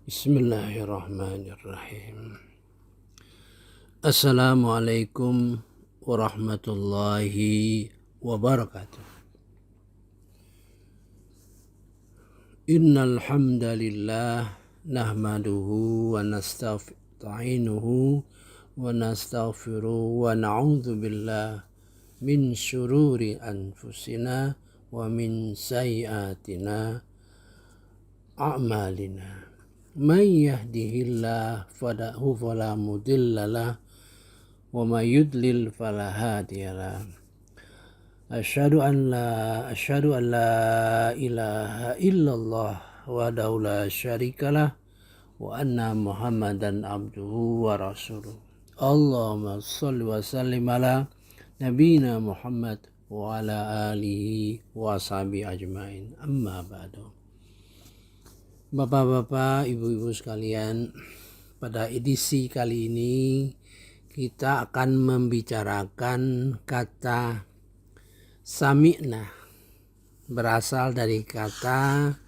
Bismillahirrahmanirrahim. Assalamualaikum warahmatullahi wabarakatuh. Innal hamdalillah nahmaduhu wa nasta'inuhu wa nastaghfiruhu wa na'udzu billah min syururi anfusina wa min sayyiatina a'malina. Man yahdihillah fala mudhillalah wa may yudlil fala hadiyalah. Asyhadu an la ilaha illallah wahdahu la syarikalah wa anna Muhammadan abduhu wa rasuluh. Allahumma shalli wa sallim ala nabiyina Muhammad wa ala alihi wa sahbihi ajmain. Amma ba'du. Bapak-bapak, ibu-ibu sekalian, pada edisi kali ini kita akan membicarakan kata sami'na, berasal dari kata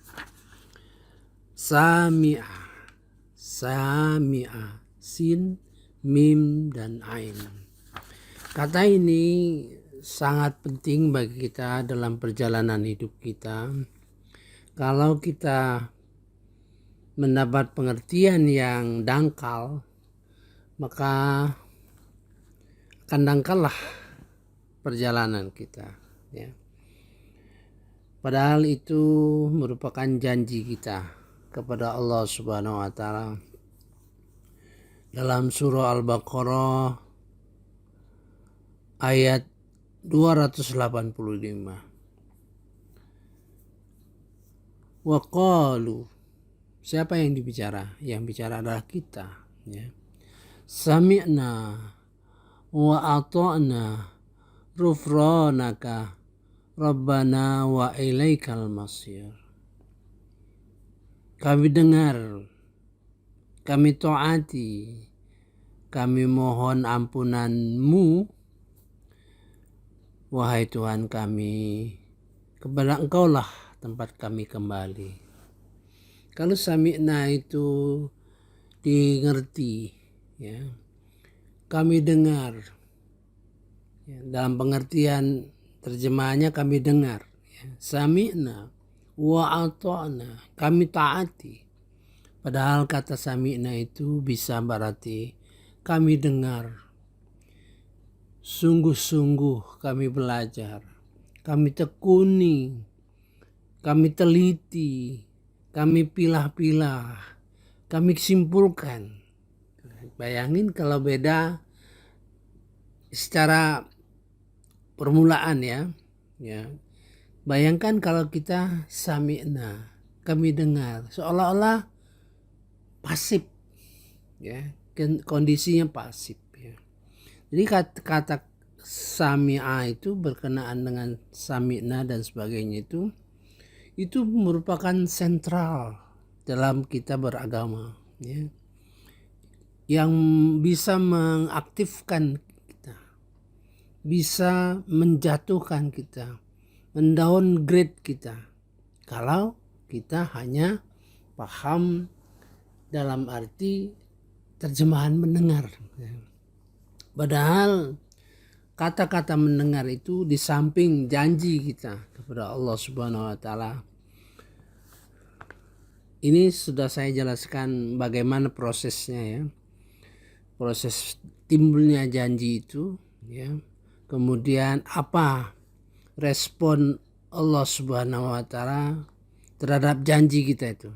sami'a, sin, mim, dan ain. Kata ini sangat penting bagi kita dalam perjalanan hidup kita. Kalau kita mendapat pengertian yang dangkal, maka akan dangkallah perjalanan kita, ya. Padahal itu merupakan janji kita kepada Allah Subhanahu wa taala dalam surah Al-Baqarah ayat 285. Wa qalu, siapa yang dibicara? Yang bicara adalah kita, ya. Sami'na wa ata'na ghufranaka rabbana wa ilaikal masir. Kami dengar, kami taati, kami mohon ampunan-Mu, wahai Tuhan kami, kepada Engkaulah tempat kami kembali. Kalau sami'na itu dimengerti, ya, kami dengar, ya, dalam pengertian terjemahannya kami dengar, ya. Sami'na wa ata'na, kami taati. Padahal kata sami'na itu bisa berarti kami dengar, sungguh-sungguh kami belajar, kami tekuni, kami teliti, kami pilah-pilah, kami simpulkan. Bayangin kalau beda secara permulaan, ya. Bayangkan kalau kita sami'na, kami dengar, seolah-olah pasif, ya. Kondisinya pasif, ya. Jadi kata sami'a itu berkenaan dengan sami'na dan sebagainya itu merupakan sentral dalam kita beragama, ya, yang bisa mengaktifkan kita, bisa menjatuhkan kita, mendowngrade kita kalau kita hanya paham dalam arti terjemahan mendengar, ya. Padahal kata-kata mendengar itu di samping janji kita kepada Allah Subhanahu wa taala, ini sudah saya jelaskan bagaimana prosesnya, ya. Proses timbulnya janji itu, ya. Kemudian apa respon Allah Subhanahu wa taala terhadap janji kita itu.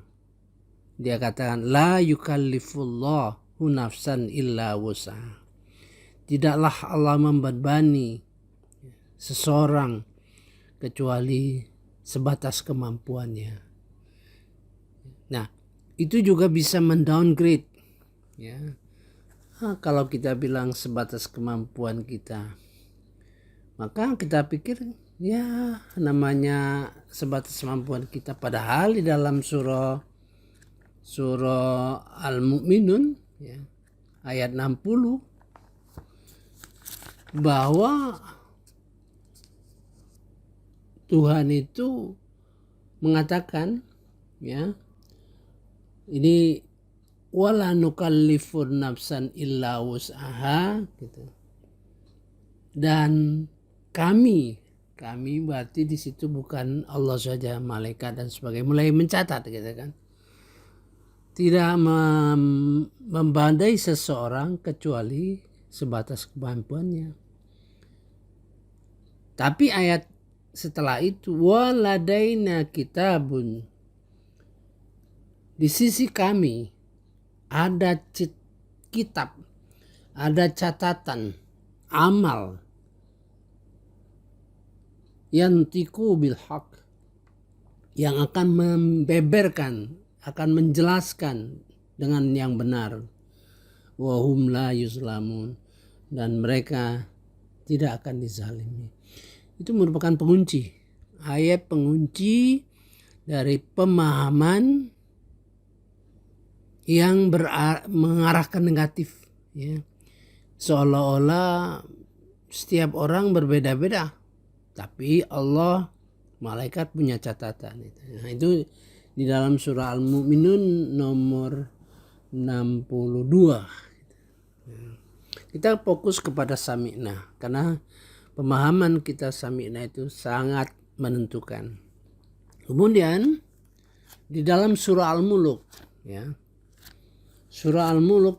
Dia katakan la yukallifullahu nafsan illa wus'aha. Tidaklah Allah membebani seseorang kecuali sebatas kemampuannya. Nah, itu juga bisa mendowngrade, ya. Kalau kita bilang sebatas kemampuan kita, maka kita pikir ya namanya sebatas kemampuan kita. Padahal di dalam surah Al-Mu'minun, ya, ayat 60, bahwa Tuhan itu mengatakan, ya, ini wala nukallifun nafsan illa wus'aha gitu. Dan kami berarti di situ bukan Allah saja, malaikat dan sebagainya mulai mencatat gitu kan. Tidak membandai seseorang kecuali sebatas kemampuannya. Tapi ayat setelah itu waladaina kitabun, di sisi kami ada kitab, ada catatan amal yantiqu bil haq, yang akan membeberkan, akan menjelaskan dengan yang benar. Wa hum la yuzlamun, dan mereka tidak akan dizalimi. Itu merupakan pengunci, ayat pengunci dari pemahaman yang mengarahkan negatif, ya. Seolah-olah setiap orang berbeda-beda, tapi Allah, malaikat punya catatan. Nah, itu di dalam surah Al-Mu'minun nomor 62. Kita fokus kepada sami'na karena pemahaman kita sami'na itu sangat menentukan. Kemudian di dalam surah Al-Muluk, ya, surah Al-Muluk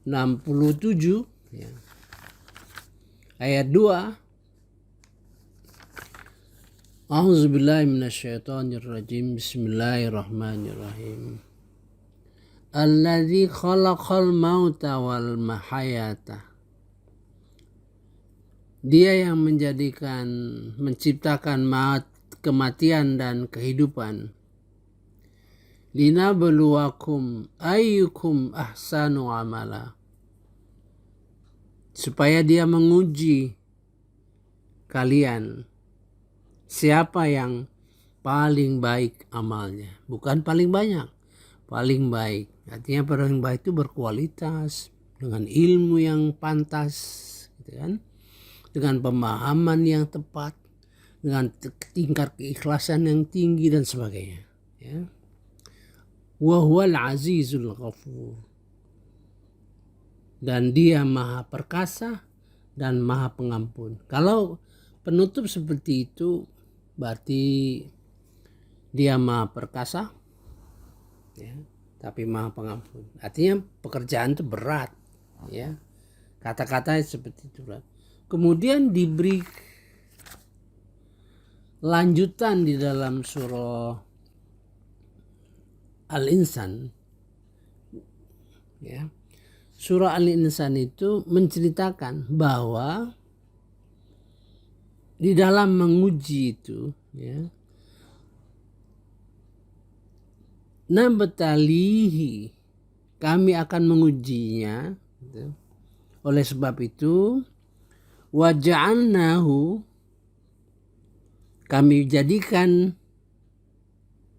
67, ya, ayat 2. A'udzubillahi minasyaitonirrajim. Bismillahirrahmanirrahim. Alladzi khalaqal mauta wal mahayata. Dia yang menciptakan kematian dan kehidupan. Linabluwakum ayyukum ahsanu amala. Supaya dia menguji kalian siapa yang paling baik amalnya. Bukan paling banyak, paling baik. Artinya paling baik itu berkualitas, dengan ilmu yang pantas, gitu kan? Dengan pemahaman yang tepat, dengan tingkat keikhlasan yang tinggi dan sebagainya, ya. Wa huwal azizul ghafur, dan dia maha perkasa dan maha pengampun. Kalau penutup seperti itu berarti dia maha perkasa, ya, tapi maha pengampun. Artinya pekerjaan itu berat, ya. Kata-kata seperti itu berat. Kemudian diberi lanjutan di dalam surah Al-Insan, ya. Surah Al-Insan itu menceritakan bahwa di dalam menguji itu, ya, nabtalihi, kami akan mengujinya, gitu. Oleh sebab itu waja'alnahu, kami jadikan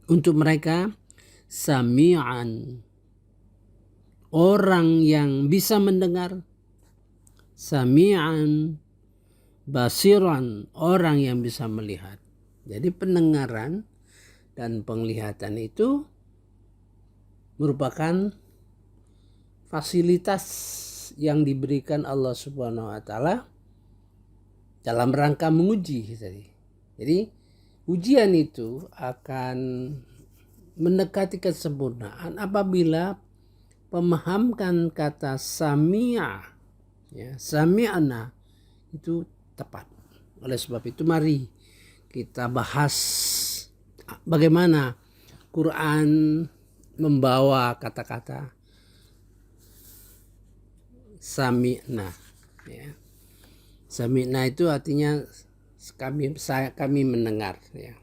untuk mereka sami'an, orang yang bisa mendengar, sami'an basiran, orang yang bisa melihat. Jadi pendengaran dan penglihatan itu merupakan fasilitas yang diberikan Allah Subhanahu wa taala dalam rangka menguji tadi. Jadi ujian itu akan mendekati kesempurnaan apabila pemahamkan kata sami'a, ya, sami'na itu tepat. Oleh sebab itu mari kita bahas bagaimana Quran membawa kata-kata sami'na, ya. Sami'na itu artinya kami mendengar, ya.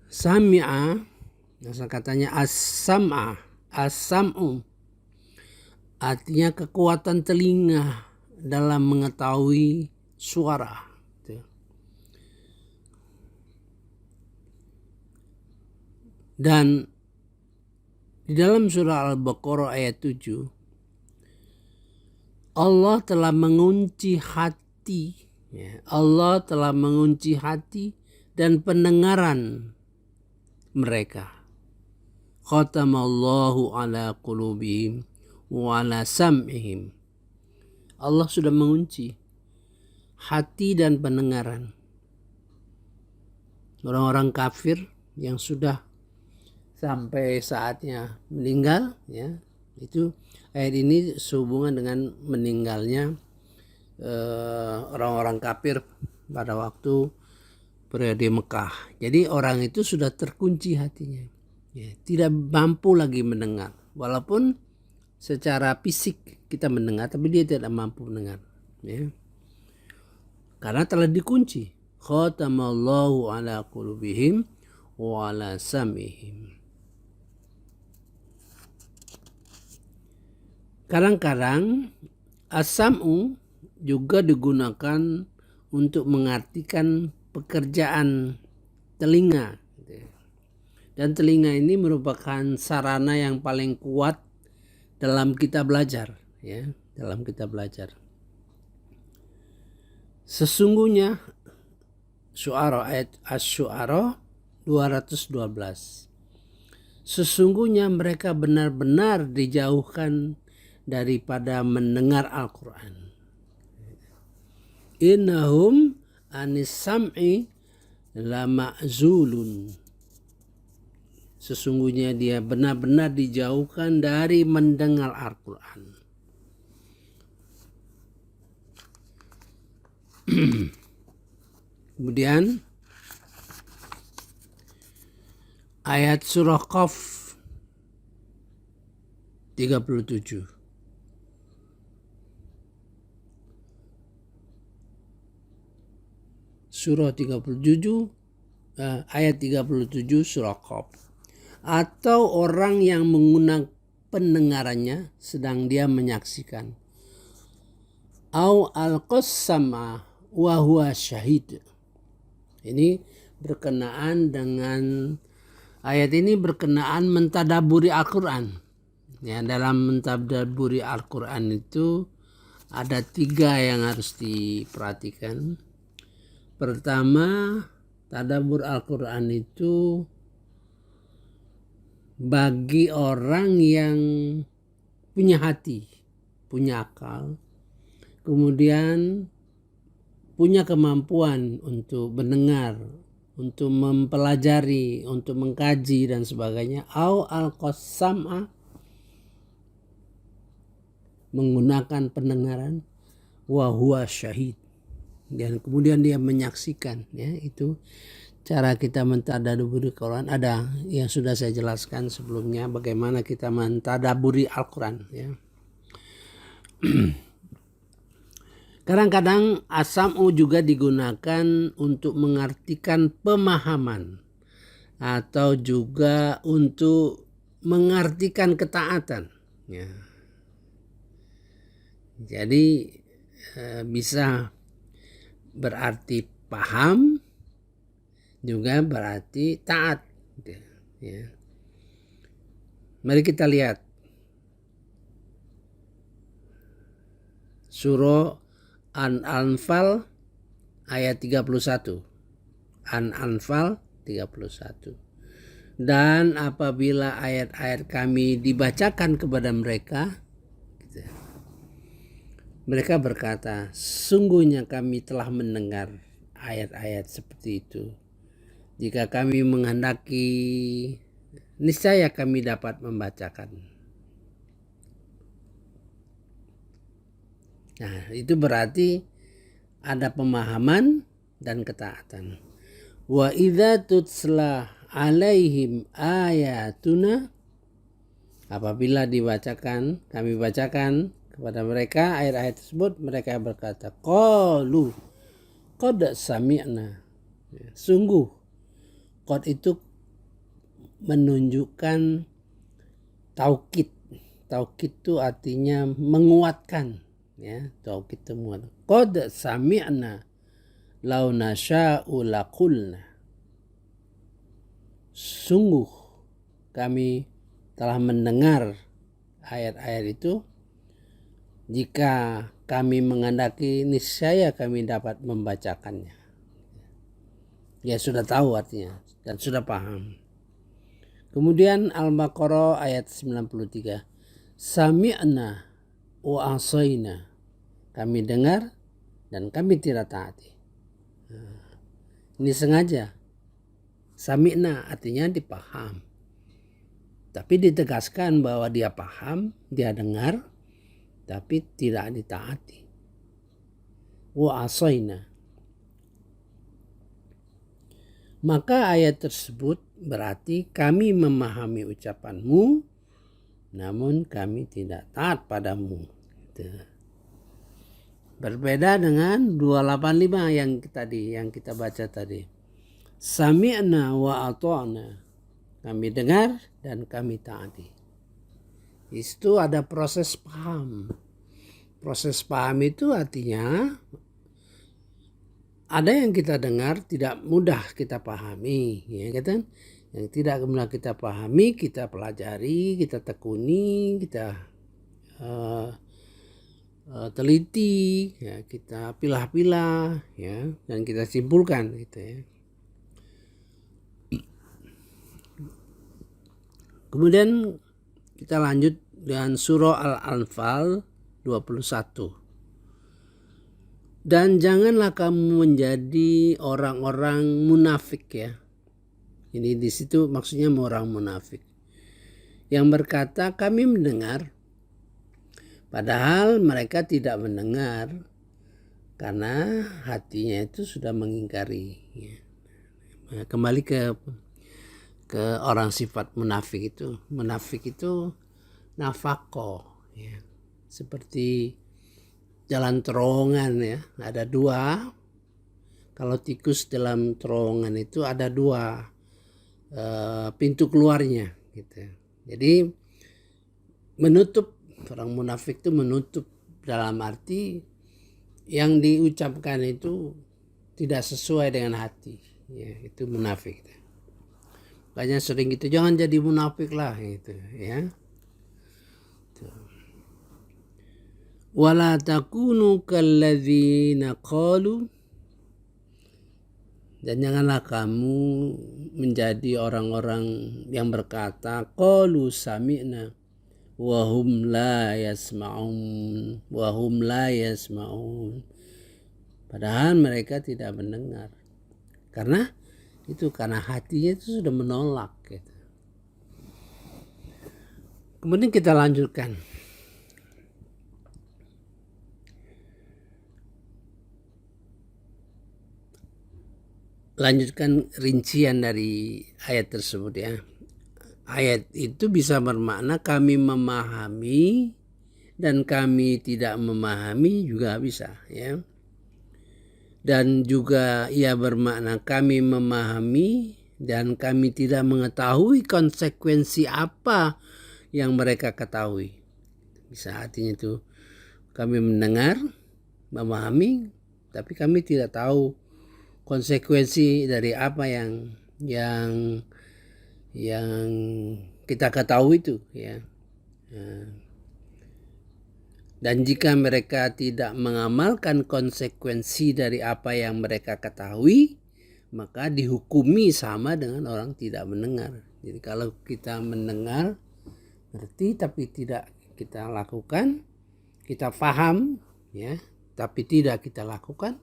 Sami'a, asal katanya as-sam'a, as-sam'u, artinya kekuatan telinga dalam mengetahui suara. Dan di dalam surah Al-Baqarah ayat 7, Allah telah mengunci hati, ya. Allah telah mengunci hati dan pendengaran mereka. Khatamallahu ala qulubihim wa ala sam'ihim. Allah sudah mengunci hati dan pendengaran orang-orang kafir yang sudah sampai saatnya meninggal, ya. Itu ayat ini sehubungan dengan meninggalnya orang-orang kafir pada waktu periode Mekah. Jadi orang itu sudah terkunci hatinya, ya, tidak mampu lagi mendengar. Walaupun secara fisik kita mendengar, tapi dia tidak mampu mendengar, ya. Karena telah dikunci. Khatamallahu ala qulubihim wa ala sam'ihim. Kadang-kadang as-sam'u juga digunakan untuk mengartikan pekerjaan telinga. Dan telinga ini merupakan sarana yang paling kuat dalam kita belajar, ya, dalam kita belajar. Sesungguhnya Syu'ara, ayat Asy-Syu'ara 212. Sesungguhnya mereka benar-benar dijauhkan daripada mendengar Al-Quran. Innahum anis sam'i la ma'zulun. Sesungguhnya dia benar-benar dijauhkan dari mendengar Al-Quran. Kemudian ayat surah Qaf 37. Surah 37 ayat 37 surah Qaf. Atau orang yang menggunakan pendengarannya sedang dia menyaksikan. Au al-qassama wa huwa syahid. Ini berkenaan dengan ayat ini berkenaan mentadaburi Al-Quran. Ya, dalam mentadaburi Al-Quran itu ada 3 yang harus diperhatikan. Pertama, tadabbur Al-Quran itu bagi orang yang punya hati, punya akal, kemudian punya kemampuan untuk mendengar, untuk mempelajari, untuk mengkaji dan sebagainya. Au al-qasam'a, menggunakan pendengaran, wa huwa syahid, dan kemudian dia menyaksikan, ya. Itu cara kita mentadaburi Al-Quran. Ada yang sudah saya jelaskan sebelumnya bagaimana kita mentadaburi Al-Quran, ya. Kadang-kadang as-sam'u juga digunakan untuk mengartikan pemahaman atau juga untuk mengartikan ketaatan, ya. Jadi bisa berarti paham, juga berarti taat, ya. Mari kita lihat surah An-Anfal ayat 31. An-Anfal 31. Dan apabila ayat-ayat kami dibacakan kepada mereka, mereka berkata, sungguhnya kami telah mendengar ayat-ayat seperti itu. Jika kami menghendaki, niscaya kami dapat membacakan. Nah, itu berarti ada pemahaman dan ketaatan. Wa idza tutsla alaihim ayatuna, apabila dibacakan, kami bacakan kepada mereka ayat-ayat tersebut, mereka berkata, qalu qad sami'na. Sungguh, qad itu menunjukkan taukid. Taukid itu artinya menguatkan, ya. Taukid itu menguatkan. Qad sami'na law nasya'u laqulna. Sungguh kami telah mendengar ayat-ayat itu. Jika kami menghendaki, niscaya kami dapat membacakannya. Ya, sudah tahu artinya dan sudah paham. Kemudian Al-Baqarah ayat 93. Sami'na wa asaina. Kami dengar dan kami tidak taati. Ini sengaja. Sami'na artinya dipaham. Tapi ditegaskan bahwa dia paham, dia dengar, tapi tidak ditaati. Wa asaina. Maka ayat tersebut berarti kami memahami ucapanmu, namun kami tidak taat padamu. Berbeda dengan 285 yang kita baca tadi. Sami'na wa ata'na. Kami dengar dan kami taati. Itu ada proses paham. Proses paham itu artinya ada yang kita dengar tidak mudah kita pahami, ya kan? Yang tidak mudah kita pahami, kita pelajari, kita tekuni, kita teliti, ya, kita pilah-pilah, ya, dan kita simpulkan, gitu ya. Kemudian kita lanjut dengan surah Al-Anfal 21. Dan janganlah kamu menjadi orang-orang munafik, ya. Ini di situ maksudnya orang munafik yang berkata kami mendengar, padahal mereka tidak mendengar karena hatinya itu sudah mengingkari. Ya. Kembali ke orang sifat munafik itu. Munafik itu nafako, ya. Seperti jalan terowongan, ya, ada dua. Kalau tikus dalam terowongan itu ada dua pintu keluarnya, gitu. Jadi menutup, orang munafik itu menutup dalam arti yang diucapkan itu tidak sesuai dengan hati, ya, itu munafik. Makanya sering gitu, jangan jadi munafik lah, gitu, ya. Wala takunu kalladzina qalu, dan janganlah kamu menjadi orang-orang yang berkata qalu sami'na wa hum la yasma'un, padahal mereka tidak mendengar. Karena hatinya itu sudah menolak, gitu. Kemudian kita lanjutkan. Lanjutkan rincian dari ayat tersebut, ya. Ayat itu bisa bermakna kami memahami dan kami tidak memahami juga bisa, ya. Dan juga ia bermakna kami memahami dan kami tidak mengetahui konsekuensi apa yang mereka ketahui. Bisa artinya itu kami mendengar, memahami, tapi kami tidak tahu konsekuensi dari apa yang kita ketahui itu, ya. Dan jika mereka tidak mengamalkan konsekuensi dari apa yang mereka ketahui, maka dihukumi sama dengan orang tidak mendengar. Jadi kalau kita mendengar, ngerti tapi tidak kita lakukan, kita paham, ya, tapi tidak kita lakukan,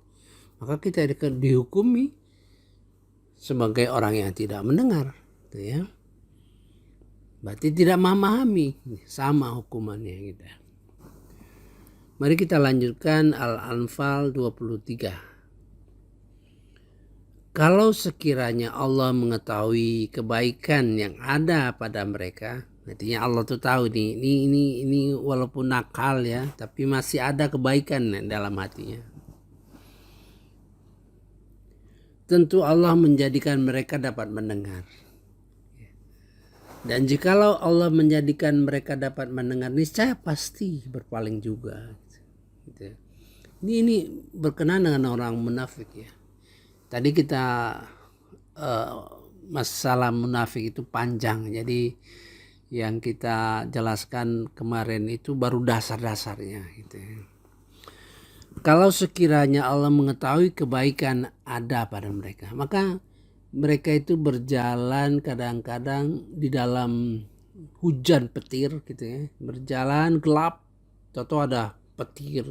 maka kita dihukumi sebagai orang yang tidak mendengar, gitu, ya. Berarti tidak memahami, sama hukumannya, gitu. Mari kita lanjutkan Al-Anfal 23. Kalau sekiranya Allah mengetahui kebaikan yang ada pada mereka, artinya Allah tuh tahu nih, ini walaupun nakal, ya, tapi masih ada kebaikan dalam hatinya. Tentu Allah menjadikan mereka dapat mendengar. Dan jikalau Allah menjadikan mereka dapat mendengar, niscaya pasti berpaling juga. Gitu. Ini berkenaan dengan orang munafik, ya. Tadi kita masalah munafik itu panjang. Jadi yang kita jelaskan kemarin itu baru dasar-dasarnya, gitu. Kalau sekiranya Allah mengetahui kebaikan ada pada mereka, maka mereka itu berjalan kadang-kadang di dalam hujan petir gitu ya, berjalan gelap, atau ada petir,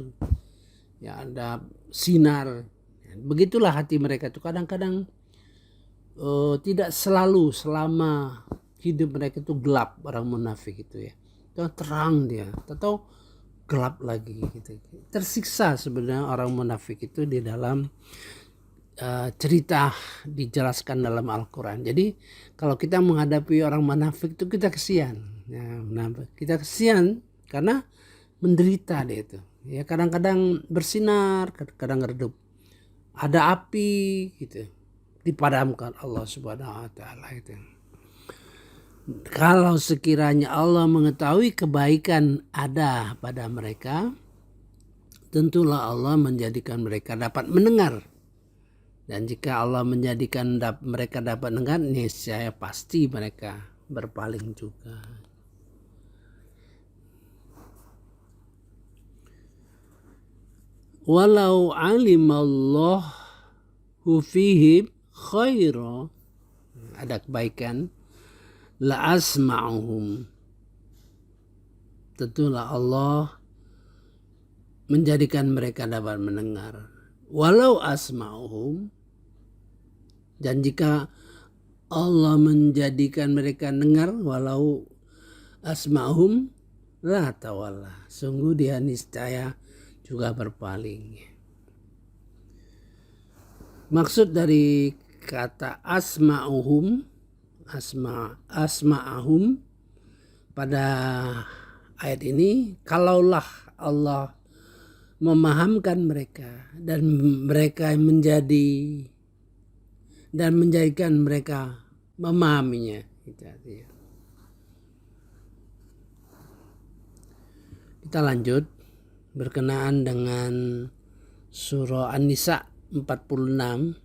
ya ada sinar. Begitulah hati mereka itu kadang-kadang tidak selalu selama hidup mereka itu gelap. Orang munafik itu ya, terang dia atau gelap lagi gitu. Tersiksa sebenarnya orang munafik itu di dalam cerita dijelaskan dalam Al-Quran. Jadi kalau kita menghadapi orang munafik itu kita kesian. Ya, kita kesian karena menderita dia itu. Ya kadang-kadang bersinar, kadang redup. Ada api gitu, dipadamkan Allah Subhanahu wa taala itu. Kalau sekiranya Allah mengetahui kebaikan ada pada mereka, tentulah Allah menjadikan mereka dapat mendengar. Dan jika Allah menjadikan mereka dapat mendengar, niscaya pasti mereka berpaling juga. Walau alimallahu fihim khaira, ada kebaikan, la asma'uhum, tentulah Allah menjadikan mereka dapat mendengar. Walau asma'uhum, dan jika Allah menjadikan mereka dengar, walau asma'uhum la tawalla, sungguh dia niscaya juga berpaling. Maksud dari kata asma'uhum, asma'ahum pada ayat ini, kalaulah Allah memahamkan mereka dan mereka menjadikan mereka memahaminya. Kita lanjut berkenaan dengan surah An-Nisa 46.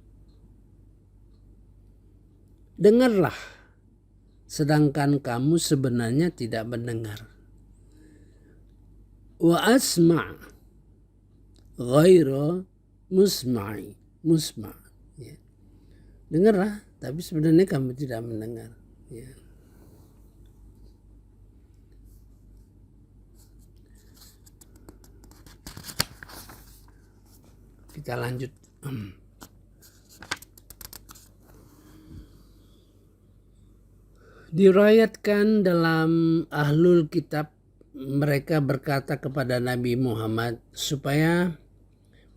Dengarlah sedangkan kamu sebenarnya tidak mendengar. Wa asma' ghaira musma'. Ya. Dengarlah, tapi sebenarnya kamu tidak mendengar. Ya. Kita lanjut. Diriwayatkan dalam Ahlul Kitab, mereka berkata kepada Nabi Muhammad supaya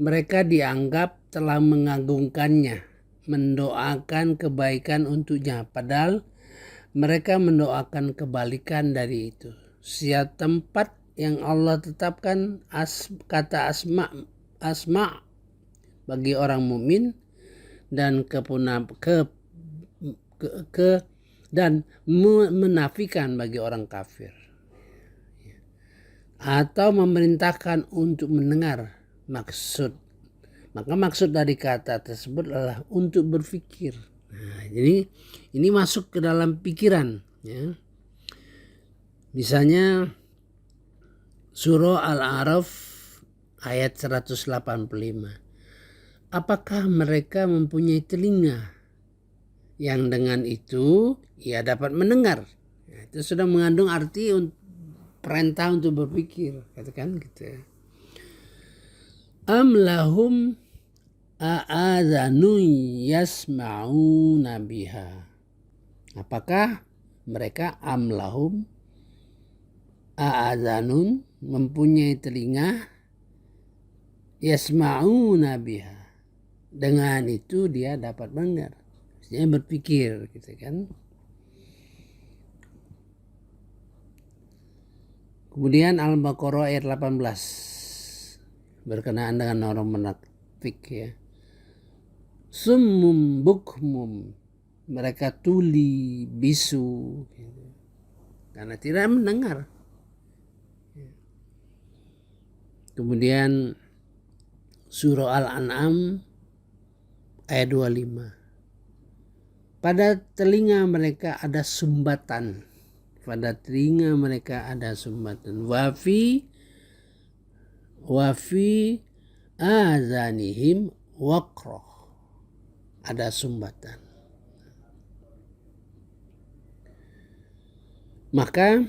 mereka dianggap telah mengagungkannya, mendoakan kebaikan untuknya, padahal mereka mendoakan kebalikan dari itu. Setiap tempat yang Allah tetapkan kata asma bagi orang mukmin dan dan menafikan bagi orang kafir, atau memerintahkan untuk mendengar. Maka maksud dari kata tersebut adalah untuk berpikir. Nah, jadi ini masuk ke dalam pikiran. Ya. Misalnya surah Al-A'raf ayat 185. Apakah mereka mempunyai telinga yang dengan itu ia dapat mendengar? Nah, itu sudah mengandung arti perintah untuk berpikir, katakan gitu ya. Am lahum a'adhanun yasma'una biha. Apakah mereka am lahum a'adhanun mempunyai telinga yasma'una biha, dengan itu dia dapat mendengar, maksudnya berpikir gitu kan. Kemudian Al-Baqarah ayat 18 berkenaan dengan orang munafik ya. Summum bukmum, mereka tuli bisu gitu, karena tidak mendengar. Kemudian surah Al-An'am ayat 25. Pada telinga mereka ada sumbatan. Pada telinga mereka ada sumbatan. Wafi azanihim waqroh. Ada sumbatan. Maka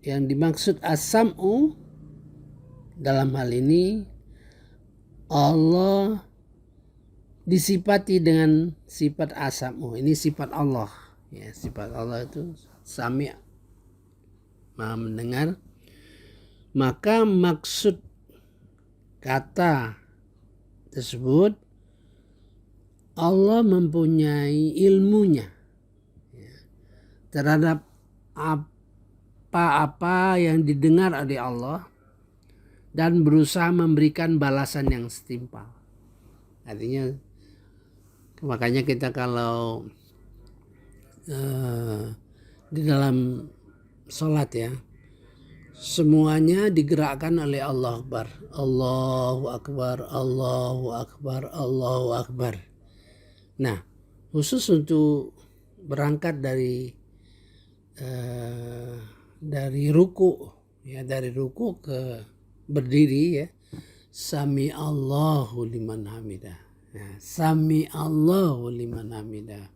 yang dimaksud as-sam'u dalam hal ini Allah disifati dengan sifat as-sam'u. Ini sifat Allah. Ya, sifat Allah itu sami', maha mendengar. Maka maksud kata tersebut Allah mempunyai ilmunya terhadap apa-apa yang didengar oleh Allah dan berusaha memberikan balasan yang setimpal. Artinya makanya kita kalau di dalam sholat ya, semuanya digerakkan oleh Allah Akbar. Allahu Akbar, Allahu Akbar, Allahu Akbar. Nah, khusus untuk berangkat dari ruku ya, dari ruku ke berdiri ya, sami Allahu liman hamidah ya, sami Allahu liman hamidah,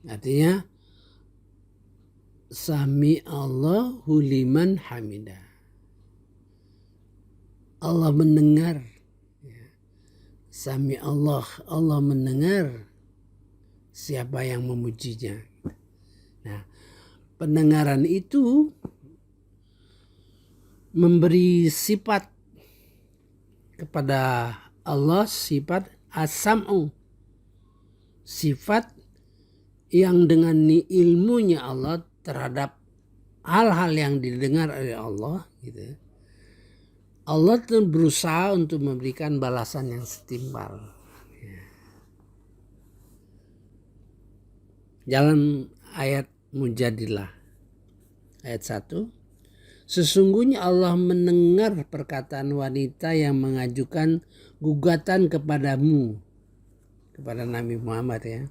artinya sami Allahu liman hamidah, Allah mendengar ya. Sami Allah mendengar siapa yang memujinya. Nah, pendengaran itu memberi sifat kepada Allah, sifat as-sam'u, sifat yang dengan ilmunya Allah terhadap hal-hal yang didengar oleh Allah gitu. Allah tuh berusaha untuk memberikan balasan yang setimpal. Dalam ayat Mujadilah ayat 1, sesungguhnya Allah mendengar perkataan wanita yang mengajukan gugatan kepadamu, kepada Nabi Muhammad ya.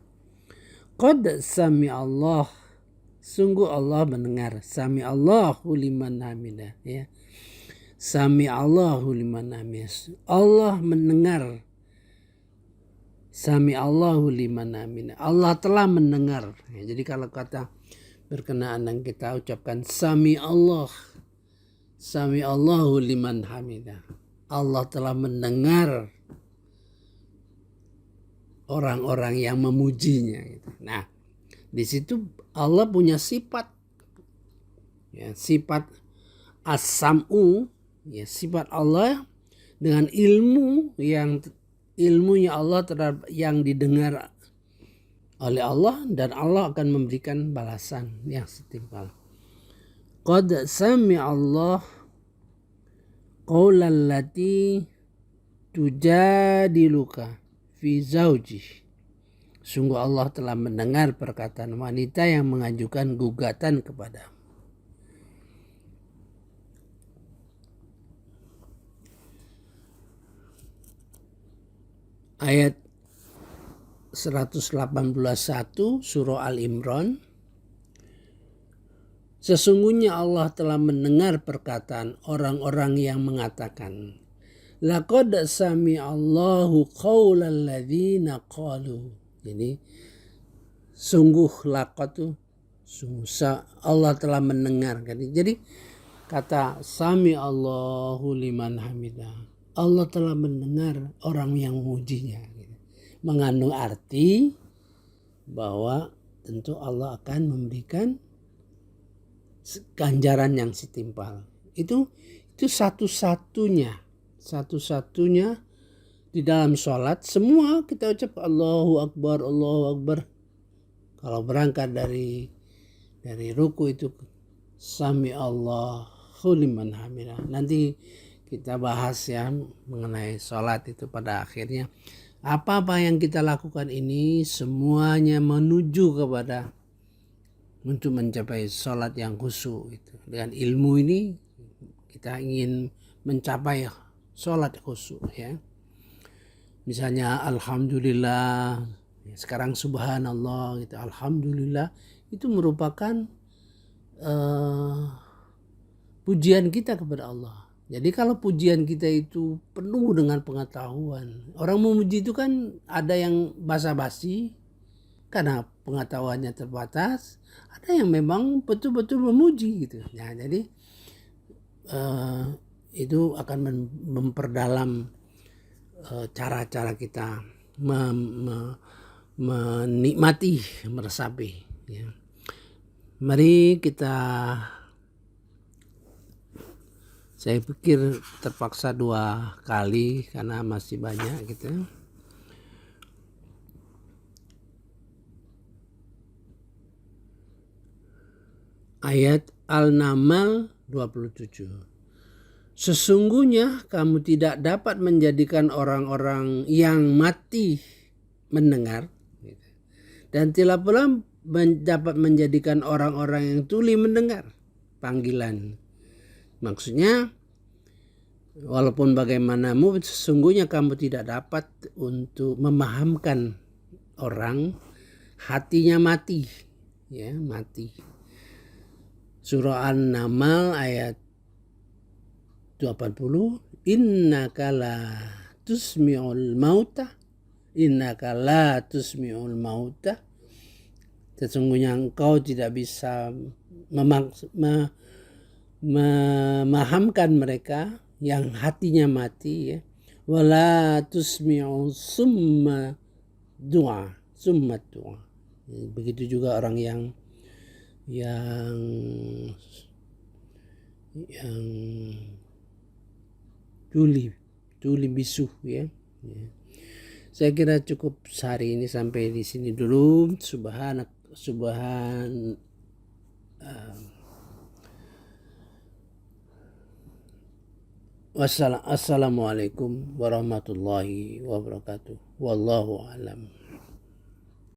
Qad sami Allah, sungguh Allah mendengar. Sami Allahu liman hamidah ya. Sami Allahu liman hamidah. Allah mendengar. Sami Allahu liman hamidah. Allah telah mendengar. Ya, jadi kalau kata berkenaan yang kita ucapkan Sami Allah, Sami Allahu liman hamidah, Allah telah mendengar orang-orang yang memujinya. Nah, di situ Allah punya sifat, ya, sifat as-sam'u, ya, sifat Allah dengan ilmu yang ilmunya Allah terhadap yang didengar oleh Allah, dan Allah akan memberikan balasan yang setimpal. Qad sami Allah qaulal lati tujadiluka fi zauji. Sungguh Allah telah mendengar perkataan wanita yang mengajukan gugatan kepadamu. Ayat 181 surah Al-Imran. Sesungguhnya Allah telah mendengar perkataan orang-orang yang mengatakan, laqad sami Allahu qaulal ladzina qalu. Jadi sungguh laqad itu sungguh Allah telah mendengar. Jadi kata sami Allahu liman hamidah, Allah telah mendengar orang yang memujinya. Mengandung arti bahwa tentu Allah akan memberikan ganjaran yang setimpal. Itu satu-satunya di dalam sholat. Semua kita ucap Allahu Akbar, Allahu Akbar. Kalau berangkat dari ruku itu Sami Allahu liman hamidah. Nanti kita bahas ya mengenai sholat itu pada akhirnya. Apa-apa yang kita lakukan ini semuanya menuju kepada untuk mencapai sholat yang khusyuk. Dengan ilmu ini kita ingin mencapai sholat khusyuk ya. Misalnya alhamdulillah, sekarang subhanallah gitu. Alhamdulillah itu merupakan pujian kita kepada Allah. Jadi kalau pujian kita itu penuh dengan pengetahuan, orang memuji itu kan ada yang basa-basi karena pengetahuannya terbatas, ada yang memang betul-betul memuji gitu. Nah, jadi itu akan memperdalam cara-cara kita menikmati, meresapi. Ya. Mari kita, saya pikir terpaksa 2 kali karena masih banyak gitu. Ayat Al-Naml 27. Sesungguhnya kamu tidak dapat menjadikan orang-orang yang mati mendengar, dan tidak pula dapat menjadikan orang-orang yang tuli mendengar panggilan. Maksudnya, walaupun bagaimanapun sesungguhnya kamu tidak dapat untuk memahamkan orang hatinya mati, ya, mati. Surah An-Naml ayat 80, innaka la tusmi'ul mauta, innaka la tusmi'ul mauta, sesungguhnya engkau tidak bisa memahamkan mereka yang hatinya mati, ya. Wala tusmi'u summa du'a. Begitu juga orang yang tuli bisu, ya. Saya kira cukup hari ini sampai di sini dulu. Assalamualaikum warahmatullahi wabarakatuh. Wallahu a'lam.